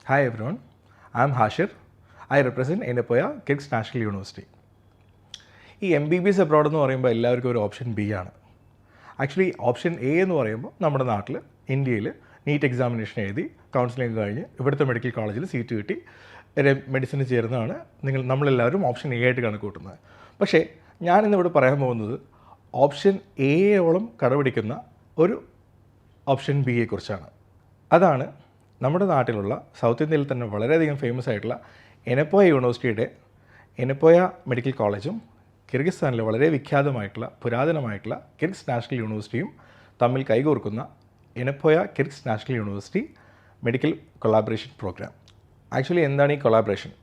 Hi everyone, I am Hashir. I represent Enepoya Kirks National University. ഈ MBBS abroad എന്ന് പറയുമ്പോൾ എല്ലാവർക്കും ഒരു ഓപ്ഷൻ ബി ആണ്. ആക്ച്വലി ഓപ്ഷൻ എ എന്ന് പറയുമ്പോൾ നമ്മുടെ നാട്ടിൽ ഇന്ത്യയിൽ നീറ്റ് എക്സാമിനേഷൻ എഴുതി കൗൺസിലിംഗ് കഴിഞ്ഞ് ഇവിടുത്തെ മെഡിക്കൽ കോളേജിൽ സീറ്റ് കിട്ടി മെഡിസിന് ചേരുന്നതാണ് നമ്മളെല്ലാവരും ഓപ്ഷൻ എ ആയിട്ട് കണക്കൂട്ടുന്നത്. പക്ഷേ ഞാനിന്നിവിടെ പറയാൻ പോകുന്നത് ഓപ്ഷൻ എയോളം കടപിടിക്കുന്ന ഒരു ഓപ്ഷൻ ബിയെക്കുറിച്ചാണ്. അതാണ് നമ്മുടെ നാട്ടിലുള്ള സൗത്ത് ഇന്ത്യയിൽ തന്നെ വളരെയധികം ഫേമസ് ആയിട്ടുള്ള എനപ്പോയ യൂണിവേഴ്സിറ്റിയുടെ എനപ്പോയ മെഡിക്കൽ കോളേജും കിർഗിസ്ഥാനിലെ വളരെ വിഖ്യാതമായിട്ടുള്ള പുരാതനമായിട്ടുള്ള കിർഗ്സ് നാഷണൽ യൂണിവേഴ്സിറ്റിയും തമ്മിൽ കൈകോർക്കുന്ന Yenepoya Kyrgyz national university medical collaboration programme. Actually എന്താണ് ഈ കൊളാബറേഷൻ?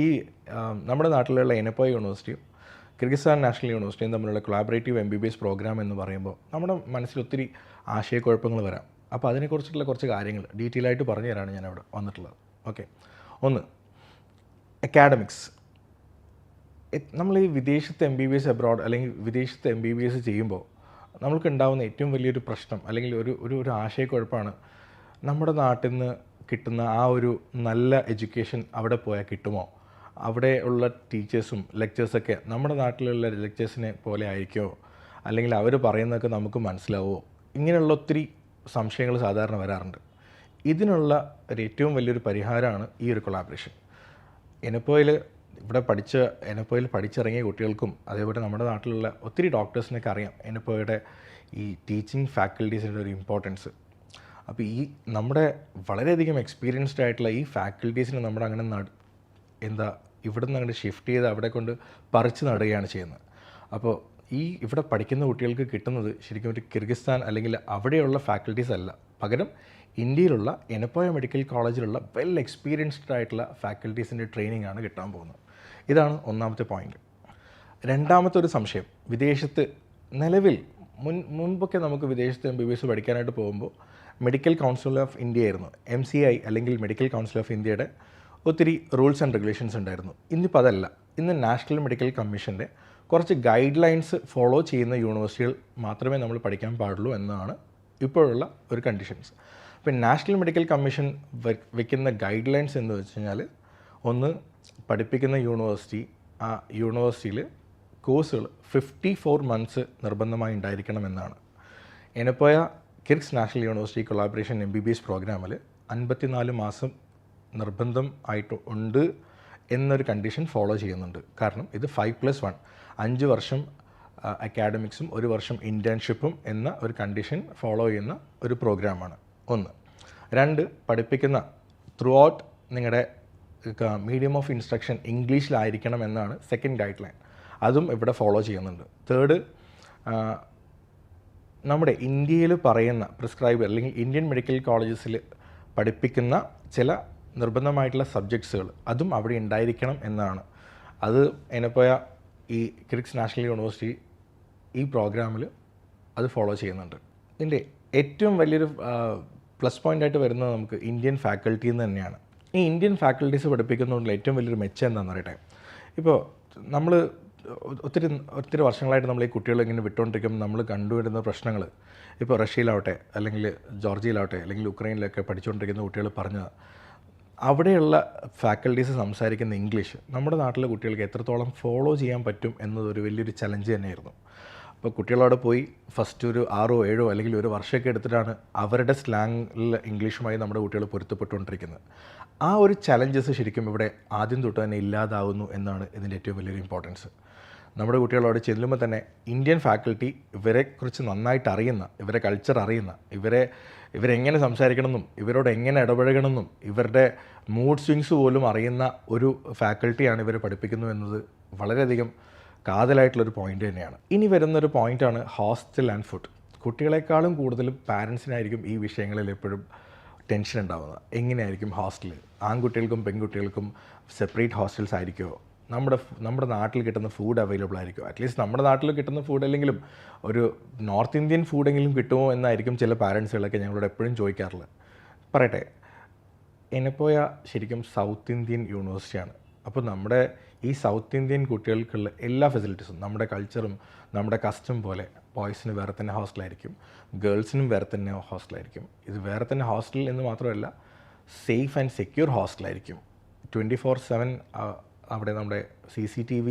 ഈ നമ്മുടെ നാട്ടിലുള്ള എനപ്പോയ യൂണിവേഴ്സിറ്റിയും കിർഗിസ്ഥാൻ നാഷണൽ യൂണിവേഴ്സിറ്റിയും തമ്മിലുള്ള കൊളാബറേറ്റീവ് MBBS പ്രോഗ്രാം എന്ന് പറയുമ്പോൾ നമ്മുടെ മനസ്സിൽ ഒത്തിരി ആശയക്കുഴപ്പങ്ങൾ വരാം. അപ്പോൾ അതിനെക്കുറിച്ചിട്ടുള്ള കുറച്ച് കാര്യങ്ങൾ ഡീറ്റെയിൽ ആയിട്ട് പറഞ്ഞു തരാനാണ് ഞാൻ അവിടെ വന്നിട്ടുള്ളത്. ഓക്കെ, ഒന്ന് അക്കാഡമിക്സ്. നമ്മൾ ഈ വിദേശത്ത് MBBS അബ്രോഡ് അല്ലെങ്കിൽ വിദേശത്ത് MBBS ചെയ്യുമ്പോൾ നമ്മൾക്ക് ഉണ്ടാകുന്ന ഏറ്റവും വലിയൊരു പ്രശ്നം അല്ലെങ്കിൽ ഒരു ആശയക്കുഴപ്പമാണ് നമ്മുടെ നാട്ടിൽ നിന്ന് കിട്ടുന്ന ആ ഒരു നല്ല എഡ്യൂക്കേഷൻ അവിടെ പോയാൽ കിട്ടുമോ, അവിടെ ഉള്ള ടീച്ചേഴ്സും ലെക്ചേഴ്സൊക്കെ നമ്മുടെ നാട്ടിലുള്ള ലെക്ചേഴ്സിനെ പോലെ ആയിരിക്കുമോ, അല്ലെങ്കിൽ അവർ പറയുന്നതൊക്കെ നമുക്ക് മനസ്സിലാവുമോ, ഇങ്ങനെയുള്ള ഒത്തിരി സംശയങ്ങൾ സാധാരണ വരാറുണ്ട്. ഇതിനുള്ള ഏറ്റവും വലിയൊരു പരിഹാരമാണ് ഈ ഒരു കൊളാബറേഷൻ. എനപ്പോയിൽ പഠിച്ചിറങ്ങിയ കുട്ടികൾക്കും അതേപോലെ നമ്മുടെ നാട്ടിലുള്ള ഒത്തിരി ഡോക്ടേഴ്സിനൊക്കെ അറിയാം എനപ്പോയുടെ ഈ ടീച്ചിങ് ഫാക്കൽറ്റീസിൻ്റെ ഒരു ഇമ്പോർട്ടൻസ്. അപ്പോൾ ഈ നമ്മുടെ വളരെയധികം എക്സ്പീരിയൻസ്ഡ് ആയിട്ടുള്ള ഈ ഫാക്കൽറ്റീസിനെ നമ്മുടെ അങ്ങനെ ഇവിടെ നിന്ന് അങ്ങോട്ട് ഷിഫ്റ്റ് ചെയ്ത് അവിടെ കൊണ്ട് പറിച്ച് നടുകയാണ് ചെയ്യുന്നത്. അപ്പോൾ ഇവിടെ പഠിക്കുന്ന കുട്ടികൾക്ക് കിട്ടുന്നത് ശരിക്കും ഒരു കിർഗിസ്ഥാൻ അല്ലെങ്കിൽ അവിടെയുള്ള ഫാക്കൽറ്റീസ് അല്ല, പകരം ഇന്ത്യയിലുള്ള എനപ്പോയ മെഡിക്കൽ കോളേജിലുള്ള വെൽ എക്സ്പീരിയൻസ്ഡ് ആയിട്ടുള്ള ഫാക്കൽറ്റീസിൻ്റെ ട്രെയിനിങ് ആണ് കിട്ടാൻ പോകുന്നത്. ഇതാണ് ഒന്നാമത്തെ പോയിന്റ്. രണ്ടാമത്തെ ഒരു സംശയം, വിദേശത്ത് നിലവിൽ മുൻപൊക്കെ നമുക്ക് വിദേശത്ത് MBBS പഠിക്കാനായിട്ട് പോകുമ്പോൾ മെഡിക്കൽ കൗൺസിൽ ഓഫ് ഇന്ത്യ ആയിരുന്നു, MCI അല്ലെങ്കിൽ മെഡിക്കൽ കൗൺസിൽ ഓഫ് ഇന്ത്യയുടെ ഒത്തിരി റൂൾസ് ആൻഡ് റെഗുലേഷൻസ് ഉണ്ടായിരുന്നു. ഇന്നിപ്പോൾ അതല്ല. ഇന്ന് നാഷണൽ മെഡിക്കൽ കമ്മീഷൻ്റെ കുറച്ച് ഗൈഡ് ലൈൻസ് ഫോളോ ചെയ്യുന്ന യൂണിവേഴ്സിറ്റികൾ മാത്രമേ നമ്മൾ പഠിക്കാൻ പാടുള്ളൂ എന്നാണ് ഇപ്പോഴുള്ള ഒരു കണ്ടീഷൻസ്. അപ്പോൾ നാഷണൽ മെഡിക്കൽ കമ്മീഷൻ വയ്ക്കുന്ന ഗൈഡ് ലൈൻസ് എന്ന് വെച്ച് കഴിഞ്ഞാൽ, ഒന്ന് പഠിപ്പിക്കുന്ന യൂണിവേഴ്സിറ്റി, ആ യൂണിവേഴ്സിറ്റിയിൽ കോഴ്സുകൾ 54 മന്ത്സ് നിർബന്ധമായി ഉണ്ടായിരിക്കണമെന്നാണ്. Yenepoya Kyrgyz national university collaboration MBBS പ്രോഗ്രാമിൽ 54 മാസം നിർബന്ധം ആയിട്ട് ഉണ്ട് എന്നൊരു കണ്ടീഷൻ ഫോളോ ചെയ്യുന്നുണ്ട്. കാരണം ഇത് 5+1 5 വർഷം അക്കാഡമിക്സും 1 വർഷം ഇൻറ്റേൺഷിപ്പും എന്ന ഒരു കണ്ടീഷൻ ഫോളോ ചെയ്യുന്ന ഒരു പ്രോഗ്രാമാണ്. ഒന്ന്. രണ്ട്, പഠിപ്പിക്കുന്ന ത്രൂ ഔട്ട് നിങ്ങളുടെ മീഡിയം ഓഫ് ഇൻസ്ട്രക്ഷൻ ഇംഗ്ലീഷിലായിരിക്കണം എന്നാണ് സെക്കൻഡ് ഗൈഡ് ലൈൻ. അതും ഇവിടെ ഫോളോ ചെയ്യുന്നുണ്ട്. തേർഡ്, നമ്മുടെ ഇന്ത്യയിൽ പറയുന്ന പ്രിസ്ക്രൈബ് അല്ലെങ്കിൽ ഇന്ത്യൻ മെഡിക്കൽ കോളേജസിൽ പഠിപ്പിക്കുന്ന ചില നിർബന്ധമായിട്ടുള്ള സബ്ജക്ട്സുകൾ അതും അവിടെ ഉണ്ടായിരിക്കണം എന്നാണ്. അത് എനപ്പോയ ഈ കിർഗ്സ് നാഷണൽ യൂണിവേഴ്സിറ്റി ഈ പ്രോഗ്രാമിൽ അത് ഫോളോ ചെയ്യുന്നുണ്ട്. ഇതിൻ്റെ ഏറ്റവും വലിയൊരു പ്ലസ് പോയിൻ്റായിട്ട് വരുന്നത് നമുക്ക് ഇന്ത്യൻ ഫാക്കൽറ്റി എന്ന് തന്നെയാണ്. ഈ ഇന്ത്യൻ ഫാക്കൽറ്റീസ് പഠിപ്പിക്കുന്നതുകൊണ്ടുള്ള ഏറ്റവും വലിയൊരു മെച്ചം എന്താണെന്ന് പറയട്ടെ. ഇപ്പോൾ നമ്മൾ ഒത്തിരി വർഷങ്ങളായിട്ട് നമ്മൾ ഈ കുട്ടികളെ ഇങ്ങനെ വിട്ടുകൊണ്ടിരിക്കുമ്പോൾ നമ്മൾ കണ്ടുവരുന്ന പ്രശ്നങ്ങൾ, ഇപ്പോൾ റഷ്യയിലാവട്ടെ അല്ലെങ്കിൽ ജോർജിയയിലാവട്ടെ അല്ലെങ്കിൽ ഉക്രൈനിലൊക്കെ പഠിച്ചുകൊണ്ടിരിക്കുന്ന കുട്ടികൾ പറഞ്ഞത്, അവിടെയുള്ള ഫാക്കൽറ്റീസ് സംസാരിക്കുന്ന ഇംഗ്ലീഷ് നമ്മുടെ നാട്ടിലെ കുട്ടികൾക്ക് എത്രത്തോളം ഫോളോ ചെയ്യാൻ പറ്റും എന്നതൊരു വലിയൊരു ചലഞ്ച് തന്നെയായിരുന്നു. അപ്പോൾ കുട്ടികളവിടെ പോയി ഫസ്റ്റ് ഒരു 6 or 7 അല്ലെങ്കിൽ ഒരു വർഷമൊക്കെ എടുത്തിട്ടാണ് അവരുടെ സ്ലാങ്ങിൽ ഇംഗ്ലീഷുമായി നമ്മുടെ കുട്ടികൾ പൊരുത്തപ്പെട്ടുകൊണ്ടിരിക്കുന്നത്. ആ ഒരു ചലഞ്ചസ് ശരിക്കും ഇവിടെ ആദ്യം തൊട്ട് തന്നെ ഇല്ലാതാവുന്നു എന്നാണ് ഇതിൻ്റെ ഏറ്റവും വലിയൊരു ഇമ്പോർട്ടൻസ്. നമ്മുടെ കുട്ടികളോട് ചെല്ലുമ്പോൾ തന്നെ ഇന്ത്യൻ ഫാക്കൽറ്റി ഇവരെക്കുറിച്ച് നന്നായിട്ട് അറിയുന്ന, ഇവരെ കൾച്ചർ അറിയുന്ന, ഇവരെങ്ങനെ സംസാരിക്കണമെന്നും ഇവരോട് എങ്ങനെ ഇടപഴകണമെന്നും ഇവരുടെ മൂഡ് സ്വിങ്സ് പോലും അറിയുന്ന ഒരു ഫാക്കൽറ്റിയാണ് ഇവർ പഠിപ്പിക്കുന്നു എന്നത് വളരെയധികം കാതലായിട്ടുള്ളൊരു പോയിൻ്റ് തന്നെയാണ്. ഇനി വരുന്നൊരു പോയിൻ്റാണ് ഹോസ്റ്റൽ ആൻഡ് ഫുഡ്. കുട്ടികളെക്കാളും കൂടുതലും പാരൻസിനായിരിക്കും ഈ വിഷയങ്ങളിൽ എപ്പോഴും ടെൻഷൻ ഉണ്ടാവുന്നത്. എങ്ങനെയായിരിക്കും ഹോസ്റ്റൽ, ആൺകുട്ടികൾക്കും പെൺകുട്ടികൾക്കും സെപ്പറേറ്റ് ഹോസ്റ്റൽസ് ആയിരിക്കുമോ, നമ്മുടെ നാട്ടിൽ കിട്ടുന്ന ഫുഡ് അവൈലബിൾ ആയിരിക്കും, അറ്റ്ലീസ്റ്റ് നമ്മുടെ നാട്ടിൽ കിട്ടുന്ന ഫുഡ് അല്ലെങ്കിലും ഒരു നോർത്ത് ഇന്ത്യൻ ഫുഡെങ്കിലും കിട്ടുമോ എന്നായിരിക്കും ചില പാരൻസുകളൊക്കെ ഞങ്ങളോട് എപ്പോഴും ചോദിക്കാറുള്ളത്. പറയട്ടെ, എനപ്പോയ ശരിക്കും സൗത്ത് ഇന്ത്യൻ യൂണിവേഴ്സിറ്റിയാണ്. അപ്പോൾ നമ്മുടെ ഈ സൗത്ത് ഇന്ത്യൻ കുട്ടികൾക്കുള്ള എല്ലാ ഫെസിലിറ്റീസും, നമ്മുടെ കൾച്ചറും നമ്മുടെ കസ്റ്റം പോലെ ബോയ്സിന് വേറെ തന്നെ ഹോസ്റ്റലായിരിക്കും, ഗേൾസിനും വേറെ തന്നെ ഹോസ്റ്റലായിരിക്കും. ഇത് വേറെ തന്നെ ഹോസ്റ്റൽ എന്ന് മാത്രമല്ല, സേഫ് ആൻഡ് സെക്യൂർ ഹോസ്റ്റലായിരിക്കും. 24/7 അവിടെ നമ്മുടെ CCTV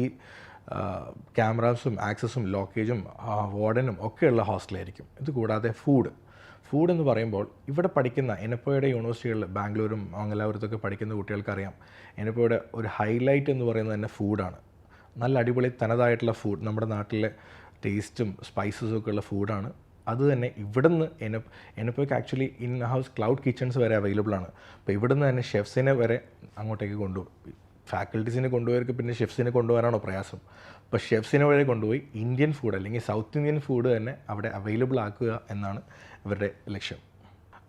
ക്യാമറാസും ആക്സസും ലോക്കേജും വാർഡനും ഒക്കെയുള്ള ഹോസ്റ്റലായിരിക്കും. ഇത് കൂടാതെ ഫുഡ് എന്ന് പറയുമ്പോൾ ഇവിടെ പഠിക്കുന്ന എനപ്പോയുടെ യൂണിവേഴ്സിറ്റികളിൽ ബാംഗ്ലൂരും മംഗലാപുരത്തൊക്കെ പഠിക്കുന്ന കുട്ടികൾക്കറിയാം, എനപ്പോയുടെ ഒരു ഹൈലൈറ്റ് എന്ന് പറയുന്നത് തന്നെ ഫുഡാണ്. നല്ല അടിപൊളി തനതായിട്ടുള്ള ഫുഡ്, നമ്മുടെ നാട്ടിലെ ടേസ്റ്റും സ്പൈസസും ഒക്കെ ഉള്ള ഫുഡാണ്. അത് തന്നെ ഇവിടുന്ന് എനപ്പോയ്ക്ക് actually in house cloud kitchens വരെ അവൈലബിൾ ആണ്. അപ്പോൾ ഇവിടുന്ന് തന്നെ ഷെഫ്സിനെ വരെ അങ്ങോട്ടേക്ക് കൊണ്ടുപോയി. ഫാക്കൽറ്റീസിനെ കൊണ്ടുപോയവർക്ക് പിന്നെ ഷെഫ്സിനെ കൊണ്ടുപോകാനാണോ പ്രയാസം? അപ്പോൾ ഷെഫ്സിനെ വരെ കൊണ്ടുപോയി ഇന്ത്യൻ ഫുഡ് അല്ലെങ്കിൽ സൗത്ത് ഇന്ത്യൻ ഫുഡ് തന്നെ അവിടെ അവൈലബിൾ ആക്കുക എന്നാണ് ഇവരുടെ ലക്ഷ്യം.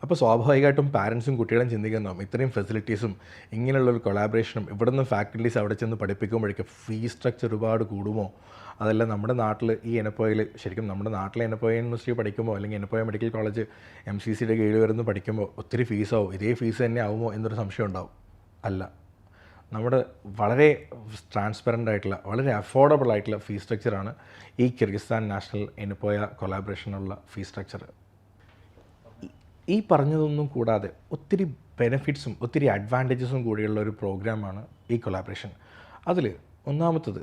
അപ്പോൾ സ്വാഭാവികമായിട്ടും പാരൻസും കുട്ടികളും ചിന്തിക്കുന്നതാവും ഇത്രയും ഫെസിലിറ്റീസും ഇങ്ങനെയുള്ളൊരു കൊളാബറേഷനും ഇവിടുന്ന് ഫാക്കൽറ്റീസ് അവിടെ ചെന്ന് പഠിപ്പിക്കുമ്പോഴേക്കും ഫീസ് സ്ട്രക്ചർ ഒരുപാട് കൂടുമോ? അതല്ല നമ്മുടെ നാട്ടിൽ ഈ എനപ്പോയിൽ ശരിക്കും നമ്മുടെ നാട്ടിലെ എനപ്പോയ യൂണിവേഴ്സിറ്റി പഠിക്കുമ്പോൾ അല്ലെങ്കിൽ എനപ്പോയ മെഡിക്കൽ കോളേജ് MCCയുടെ കീഴിൽ വരുന്ന പഠിക്കുമ്പോൾ ഒത്തിരി ഫീസാവും, ഇതേ ഫീസ് തന്നെ ആവുമോ എന്നൊരു സംശയം ഉണ്ടാവും. അല്ല, നമ്മുടെ വളരെ ട്രാൻസ്പെറൻ്റ് ആയിട്ടുള്ള വളരെ അഫോർഡബിൾ ആയിട്ടുള്ള ഫീസ് സ്ട്രക്ചറാണ് ഈ കിർഗിസ്ഥാൻ നാഷണൽ എനപ്പോയ കൊളാബറേഷനുള്ള ഫീസ് സ്ട്രക്ചർ. ഈ പറഞ്ഞതൊന്നും കൂടാതെ ഒത്തിരി ബെനിഫിറ്റ്സും ഒത്തിരി അഡ്വാൻറ്റേജസും കൂടിയുള്ള ഒരു പ്രോഗ്രാമാണ് ഈ കൊളാബറേഷൻ. അതിൽ ഒന്നാമത്തത്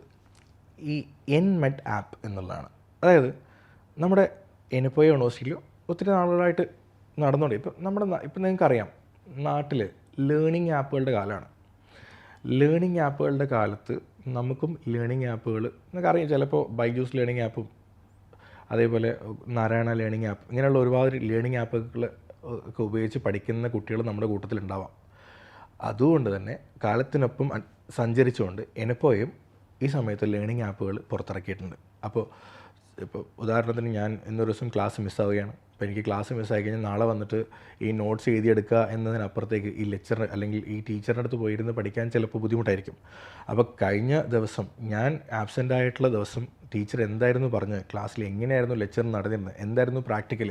ഈ NMED ആപ്പ് എന്നുള്ളതാണ്. അതായത് നമ്മുടെ എനപ്പോയ യൂണിവേഴ്സിറ്റിയിൽ ഒത്തിരി നാളുകളായിട്ട് നടന്നുകൊണ്ട് ഇപ്പം നിങ്ങൾക്കറിയാം നാട്ടിൽ ലേണിംഗ് ആപ്പുകളുടെ കാലമാണ്. ലേണിംഗ് ആപ്പുകളുടെ കാലത്ത് നമുക്കും ലേണിംഗ് ആപ്പുകൾ നിങ്ങൾക്കറിയാം, ചിലപ്പോൾ ബൈജൂസ് ലേണിംഗ് ആപ്പും അതേപോലെ നാരായണ ലേണിംഗ് ആപ്പ് ഇങ്ങനെയുള്ള ഒരുപാട് ലേണിംഗ് ആപ്പുകൾ ഒക്കെ ഉപയോഗിച്ച് പഠിക്കുന്ന കുട്ടികൾ നമ്മുടെ കൂട്ടത്തിലുണ്ടാവാം. അതുകൊണ്ട് തന്നെ കാലത്തിനൊപ്പം സഞ്ചരിച്ചുകൊണ്ട് എനപ്പോയും ഈ സമയത്ത് ലേണിംഗ് ആപ്പുകൾ പുറത്തിറക്കിയിട്ടുണ്ട്. അപ്പോൾ ഉദാഹരണത്തിന് ഞാൻ ഇന്നൊരു ദിവസം ക്ലാസ് മിസ്സാവുകയാണ്. അപ്പോൾ എനിക്ക് ക്ലാസ് മിസ്സായി കഴിഞ്ഞാൽ നാളെ വന്നിട്ട് ഈ നോട്ട്സ് എഴുതിയെടുക്കുക എന്നതിനപ്പുറത്തേക്ക് ഈ ലെക്ചർ അല്ലെങ്കിൽ ഈ ടീച്ചറിൻ്റെ അടുത്ത് പോയിരുന്ന് പഠിക്കാൻ ചിലപ്പോൾ ബുദ്ധിമുട്ടായിരിക്കും. അപ്പോൾ കഴിഞ്ഞ ദിവസം ഞാൻ ആബ്സെൻ്റ് ആയിട്ടുള്ള ദിവസം ടീച്ചർ എന്തായിരുന്നു പറഞ്ഞത്, ക്ലാസ്സിൽ എങ്ങനെയായിരുന്നു ലെക്ചർ നടന്നിരുന്നത്, എന്തായിരുന്നു പ്രാക്ടിക്കൽ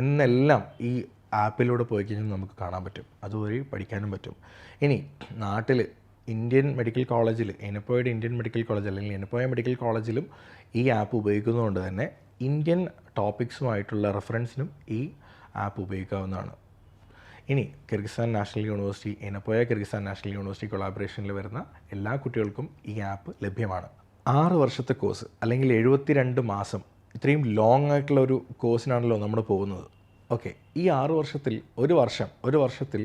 എന്നെല്ലാം ഈ ആപ്പിലൂടെ പോയി കഴിഞ്ഞാൽ നമുക്ക് കാണാൻ പറ്റും. അതുവഴി പഠിക്കാനും പറ്റും. ഇനി നാട്ടിൽ ഇന്ത്യൻ മെഡിക്കൽ കോളേജിൽ എനപ്പോയുടെ ഇന്ത്യൻ മെഡിക്കൽ കോളേജ് അല്ലെങ്കിൽ എനപ്പോയ മെഡിക്കൽ കോളേജിലും ഈ ആപ്പ് ഉപയോഗിക്കുന്നതുകൊണ്ട് തന്നെ ഇന്ത്യൻ ടോപ്പിക്സുമായിട്ടുള്ള റെഫറൻസിനും ഈ ആപ്പ് ഉപയോഗിക്കാവുന്നതാണ്. ഇനി Kyrgyzstan national university Yenepoya Kyrgyzstan national university കൊളാബറേഷനിൽ വരുന്ന എല്ലാ കുട്ടികൾക്കും ഈ ആപ്പ് ലഭ്യമാണ്. 6 വർഷത്തെ കോഴ്സ് അല്ലെങ്കിൽ 72 മാസം, ഇത്രയും ലോങ് ആയിട്ടുള്ള ഒരു കോഴ്സിനാണല്ലോ നമ്മൾ പോകുന്നത്. ഓക്കെ, ഈ 6 വർഷത്തിൽ ഒരു വർഷത്തിൽ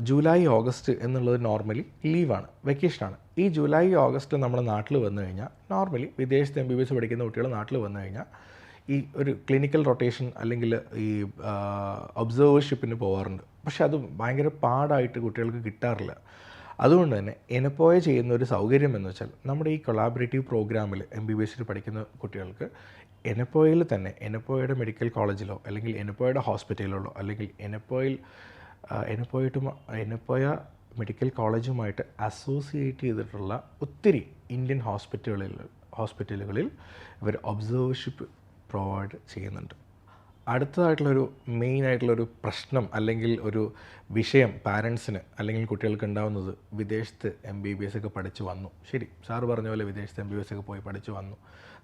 ജൂലൈ ഓഗസ്റ്റ് എന്നുള്ളത് നോർമലി ലീവാണ്, വെക്കേഷനാണ്. ഈ ജൂലൈ ഓഗസ്റ്റ് നമ്മുടെ നാട്ടിൽ വന്നു കഴിഞ്ഞാൽ നോർമലി വിദേശത്ത് MBBS പഠിക്കുന്ന കുട്ടികൾ നാട്ടിൽ വന്നു കഴിഞ്ഞാൽ ഈ ഒരു ക്ലിനിക്കൽ റൊട്ടേഷൻ അല്ലെങ്കിൽ ഈ ഒബ്സർവർഷിപ്പിന് പോകാറുണ്ട്. പക്ഷെ അത് ഭയങ്കര പാടായിട്ട് കുട്ടികൾക്ക് കിട്ടാറില്ല. അതുകൊണ്ട് തന്നെ എനപ്പോയ ചെയ്യുന്ന ഒരു സൗകര്യം എന്ന് വെച്ചാൽ നമ്മുടെ ഈ കൊളാബറേറ്റീവ് പ്രോഗ്രാമിൽ MBBS പഠിക്കുന്ന കുട്ടികൾക്ക് എനപ്പോയിൽ തന്നെ എനപ്പോയുടെ മെഡിക്കൽ കോളേജിലോ അല്ലെങ്കിൽ എനപ്പോയുടെ ഹോസ്പിറ്റലിലോ അല്ലെങ്കിൽ എനപ്പോയ മെഡിക്കൽ കോളേജുമായിട്ട് അസോസിയേറ്റ് ചെയ്തിട്ടുള്ള ഒത്തിരി ഇന്ത്യൻ ഹോസ്പിറ്റലുകളിൽ ഇവർ ഒബ്സർവർഷിപ്പ് പ്രൊവൈഡ് ചെയ്യുന്നുണ്ട്. അടുത്തതായിട്ടുള്ളൊരു മെയിനായിട്ടുള്ളൊരു പ്രശ്നം അല്ലെങ്കിൽ ഒരു വിഷയം പാരൻസിന് അല്ലെങ്കിൽ കുട്ടികൾക്ക് ഉണ്ടാകുന്നത്, വിദേശത്ത് MBBS ഒക്കെ പഠിച്ചു വന്നു, ശരി സാറ് പറഞ്ഞ പോലെ വിദേശത്ത് MBBS ഒക്കെ പോയി പഠിച്ചു വന്നു,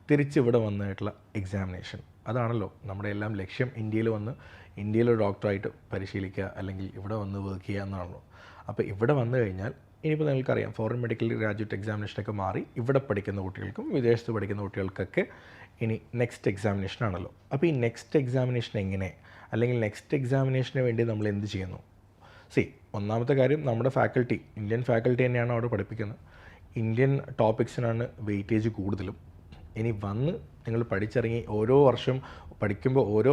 തിരിച്ചിവിടെ വന്നിട്ടുള്ള എക്സാമിനേഷൻ. അതാണല്ലോ നമ്മുടെ എല്ലാം ലക്ഷ്യം. ഇന്ത്യയിലൊരു ഡോക്ടറായിട്ട് പരിശീലിക്കുക അല്ലെങ്കിൽ ഇവിടെ വന്ന് വർക്ക് ചെയ്യുക എന്നാണല്ലോ. അപ്പോൾ ഇവിടെ വന്നു കഴിഞ്ഞാൽ ഇനിയിപ്പോൾ നിങ്ങൾക്കറിയാം ഫോറിൻ മെഡിക്കൽ ഗ്രാജുവേറ്റ് എക്സാമിനേഷനൊക്കെ മാറി ഇവിടെ പഠിക്കുന്ന കുട്ടികൾക്കും വിദേശത്ത് പഠിക്കുന്ന കുട്ടികൾക്കൊക്കെ ഇനി നെക്സ്റ്റ് എക്സാമിനേഷനാണല്ലോ. അപ്പോൾ ഈ നെക്സ്റ്റ് എക്സാമിനേഷൻ എങ്ങനെ, അല്ലെങ്കിൽ നെക്സ്റ്റ് എക്സാമിനേഷന് വേണ്ടി നമ്മൾ എന്ത് ചെയ്യുന്നു? ഒന്നാമത്തെ കാര്യം, നമ്മുടെ ഇന്ത്യൻ ഫാക്കൽറ്റി തന്നെയാണ് അവിടെ പഠിപ്പിക്കുന്നത്. ഇന്ത്യൻ ടോപ്പിക്സിനാണ് വെയിറ്റേജ് കൂടുതലും. ഇനി വന്ന് നിങ്ങൾ പഠിച്ചിറങ്ങി ഓരോ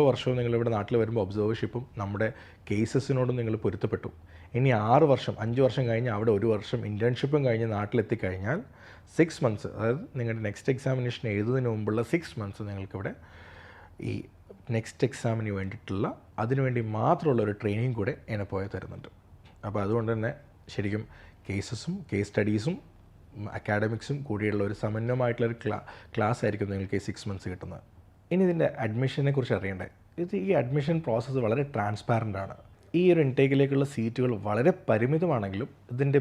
വർഷവും നിങ്ങളിവിടെ നാട്ടിൽ വരുമ്പോൾ ഒബ്സർവർഷിപ്പും നമ്മുടെ കേസസിനോടും നിങ്ങൾ പൊരുത്തപ്പെട്ടു. ഇനി 5 വർഷം കഴിഞ്ഞ് അവിടെ 1 വർഷം ഇൻറ്റേൺഷിപ്പും കഴിഞ്ഞ് നാട്ടിലെത്തിക്കഴിഞ്ഞാൽ 6 മന്ത്സ്, അതായത് നിങ്ങളുടെ നെക്സ്റ്റ് എക്സാമിനേഷൻ എഴുതുന്നതിന് മുമ്പുള്ള 6 മന്ത്സ് നിങ്ങൾക്കിവിടെ ഈ നെക്സ്റ്റ് എക്സാമിന് വേണ്ടിയിട്ടുള്ള അതിനുവേണ്ടി മാത്രമുള്ള ഒരു ട്രെയിനിങ് കൂടെ എനപ്പോയ തരുന്നുണ്ട്. അപ്പോൾ അതുകൊണ്ട് തന്നെ ശരിക്കും കേസസും കേസ് സ്റ്റഡീസും അക്കാഡമിക്സും കൂടിയുള്ള ഒരു സമന്വയമായിട്ടുള്ളൊരു ക്ലാസ് ആയിരിക്കും നിങ്ങൾക്ക് ഈ 6 മന്ത്സ് കിട്ടുന്നത്. ഇനി ഇതിൻ്റെ അഡ്മിഷനെ കുറിച്ച് അറിയണ്ടേ. ഈ അഡ്മിഷൻ പ്രോസസ്സ് വളരെ ട്രാൻസ്പാരൻ്റ് ആണ്. ഈ ഒരു ഇൻടേക്കിലേക്കുള്ള സീറ്റുകൾ വളരെ പരിമിതമാണെങ്കിലും ഇതിൻ്റെ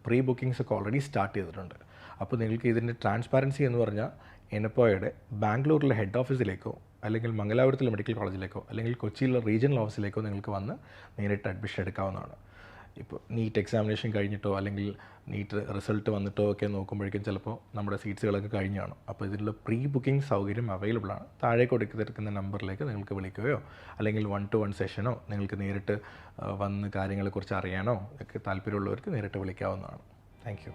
പ്രീ ബുക്കിങ്സും ഒക്കെ ഓൾറെഡി സ്റ്റാർട്ട് ചെയ്തിട്ടുണ്ട്. അപ്പോൾ നിങ്ങൾക്ക് ഇതിൻ്റെ ട്രാൻസ്പാരൻസി എന്ന് പറഞ്ഞാൽ എനപ്പോയുടെ ബാംഗ്ലൂരിലെ ഹെഡ് ഓഫീസിലേക്കോ അല്ലെങ്കിൽ മംഗലാപുരത്തിലെ മെഡിക്കൽ കോളേജിലേക്കോ അല്ലെങ്കിൽ കൊച്ചിയിലെ റീജിയണൽ ഓഫീസിലേക്കോ നിങ്ങൾക്ക് വന്ന് നേരിട്ട് അഡ്മിഷൻ എടുക്കാവുന്നതാണ്. ഇപ്പോൾ നീറ്റ് എക്സാമിനേഷൻ കഴിഞ്ഞിട്ടോ അല്ലെങ്കിൽ നീറ്റ് റിസൾട്ട് വന്നിട്ടോ ഒക്കെ നോക്കുമ്പോഴേക്കും ചിലപ്പോൾ നമ്മുടെ സീറ്റ്സുകളൊക്കെ കഴിഞ്ഞാണ്. അപ്പോൾ ഇതിലുള്ള പ്രീ ബുക്കിംഗ് സൗകര്യം അവൈലബിൾ ആണ്. താഴെ കൊടുക്കുന്ന നമ്പറിലേക്ക് നിങ്ങൾക്ക് വിളിക്കുകയോ അല്ലെങ്കിൽ 1-to-1 സെഷനോ നിങ്ങൾക്ക് നേരിട്ട് വന്ന് കാര്യങ്ങളെക്കുറിച്ച് അറിയാനോ ഒക്കെ താല്പര്യമുള്ളവർക്ക് നേരിട്ട് വിളിക്കാവുന്നതാണ്. Thank U.